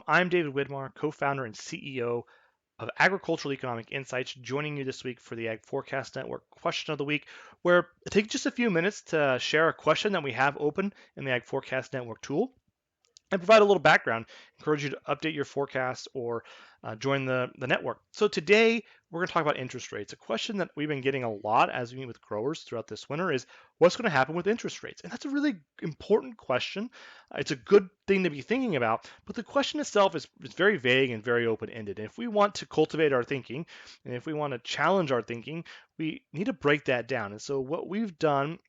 I'm David Widmar, co-founder and CEO of Agricultural Economic Insights, joining you this week for the Ag Forecast Network Question of the Week, where I take just a few minutes to share a question that we have open in the Ag Forecast Network tool and provide a little background. Encourage you to update your forecast or join the network. So today we're going to talk about interest rates. A question that we've been getting a lot as we meet with growers throughout this winter is what's going to happen with interest rates? And that's a really important question. It's a good thing to be thinking about, but the question itself is very vague and very open-ended. And if we want to cultivate our thinking, and if we want to challenge our thinking, we need to break that down. And so what we've done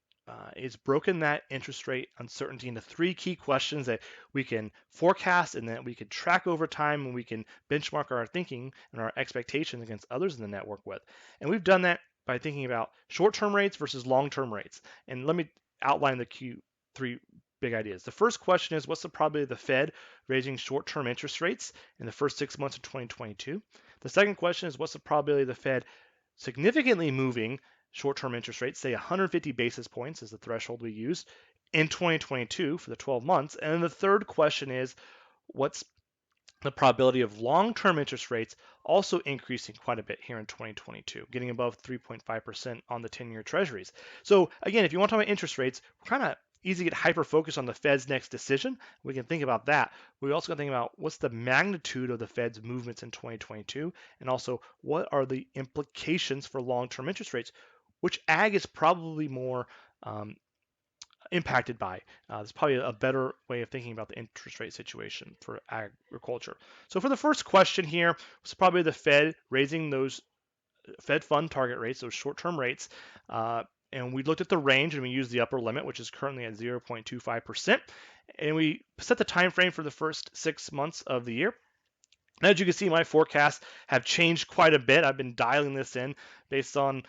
is broken that interest rate uncertainty into three key questions that we can forecast and that we can track over time, and we can benchmark our thinking and our expectations against others in the network with. And we've done that by thinking about short-term rates versus long-term rates. And let me outline the three big ideas. The first question is, what's the probability of the Fed raising short-term interest rates in the first 6 months of 2022? The second question is, what's the probability of the Fed significantly moving short-term interest rates, say 150 basis points is the threshold we use, in 2022 for the 12 months? And then the third question is, what's the probability of long-term interest rates also increasing quite a bit here in 2022, getting above 3.5% on the 10-year treasuries? So again, if you want to talk about interest rates, we're kind of easy to get hyper-focused on the Fed's next decision. We can think about that. We also got to think about what's the magnitude of the Fed's movements in 2022, and also what are the implications for long-term interest rates, which ag is probably more impacted by. There's probably a better way of thinking about the interest rate situation for agriculture. So for the first question here, it's probably the Fed raising those Fed fund target rates, those short-term rates. And we looked at the range and we used the upper limit, which is currently at 0.25%. And we set the time frame for the first 6 months of the year. As you can see, my forecasts have changed quite a bit. I've been dialing this in based on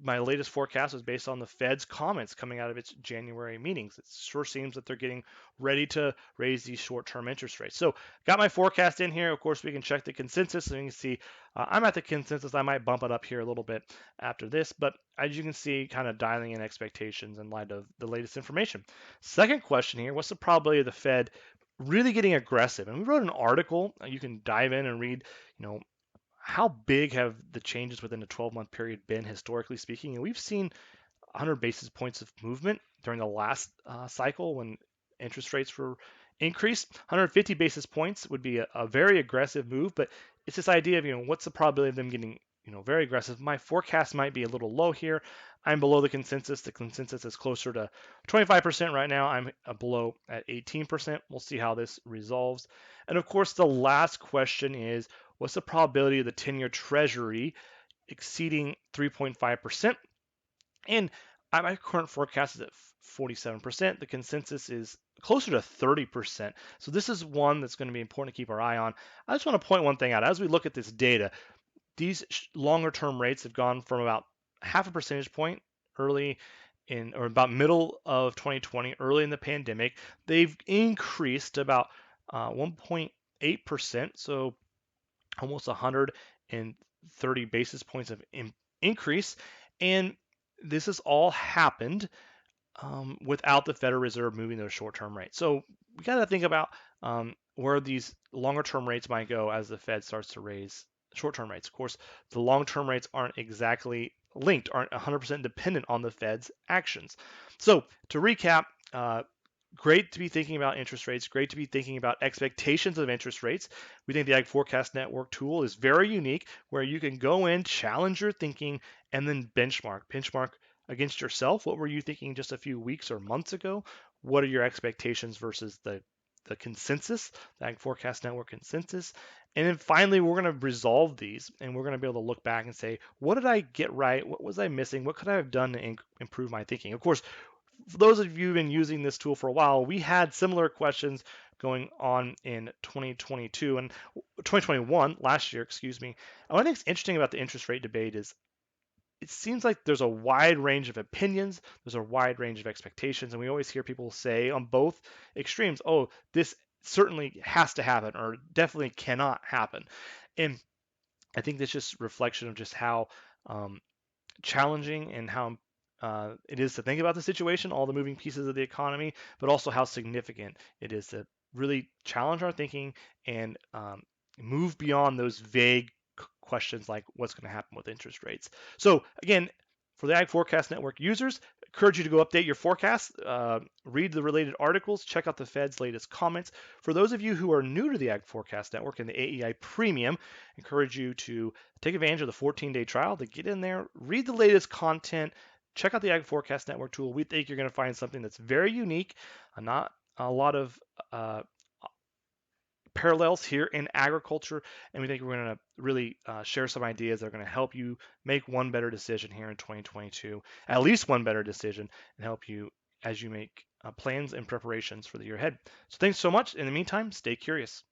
my latest forecast was based on the Fed's comments coming out of its January meetings. It sure seems that they're getting ready to raise these short-term interest rates. So got my forecast in here. Of course, we can check the consensus. So you can see I'm at the consensus. I might bump it up here a little bit after this, but as you can see, kind of dialing in expectations in light of the latest information. Second question here, what's the probability of the Fed really getting aggressive? And we wrote an article. You can dive in and read, how big have the changes within a 12-month period been historically speaking? And we've seen 100 basis points of movement during the last cycle when interest rates were increased. 150 basis points would be a very aggressive move, but it's this idea of, what's the probability of them getting, very aggressive? My forecast might be a little low here. I'm below the consensus. The consensus is closer to 25% right now. I'm below at 18%. We'll see how this resolves. And of course, the last question is, what's the probability of the 10-year treasury exceeding 3.5%? And my current forecast is at 47%. The consensus is closer to 30%. So this is one that's going to be important to keep our eye on. I just want to point one thing out. As we look at this data, these longer term rates have gone from about half a percentage point early in, or about middle of 2020, early in the pandemic. They've increased to about 1.8%. So almost 130 basis points of increase. And this has all happened without the Federal Reserve moving those short-term rates. So we got to think about where these longer-term rates might go as the Fed starts to raise short-term rates. Of course, the long-term rates aren't exactly linked, aren't 100% dependent on the Fed's actions. So to recap, great to be thinking about interest rates, great to be thinking about expectations of interest rates. We think the Ag Forecast Network tool is very unique, where you can go in, challenge your thinking, and then benchmark against yourself. What were you thinking just a few weeks or months ago? What are your expectations versus the consensus, the Ag Forecast Network consensus? And then finally, we're going to resolve these, and we're going to be able to look back and say, what did I get right? What was I missing? What could I have done to improve my thinking? Of course, for those of you who've been using this tool for a while, we had similar questions going on in 2022 and 2021, last year, excuse me. And what I think is interesting about the interest rate debate is it seems like there's a wide range of opinions, there's a wide range of expectations, and we always hear people say on both extremes, oh, this certainly has to happen or definitely cannot happen. And I think that's just reflection of just how challenging and how it is to think about the situation, all the moving pieces of the economy, but also how significant it is to really challenge our thinking and move beyond those vague questions like what's going to happen with interest rates. So again, for the Ag Forecast Network users, encourage you to go update your forecast, read the related articles, check out the Fed's latest comments. For those of you who are new to the Ag Forecast Network and the AEI Premium, encourage you to take advantage of the 14-day trial to get in there, read the latest content, check out the Ag Forecast Network tool. We think you're going to find something that's very unique, not a lot of uh, parallels here in agriculture, and we think we're going to really share some ideas that are going to help you make one better decision here in 2022, at least one better decision, and help you as you make plans and preparations for the year ahead. So thanks so much. In the meantime, stay curious.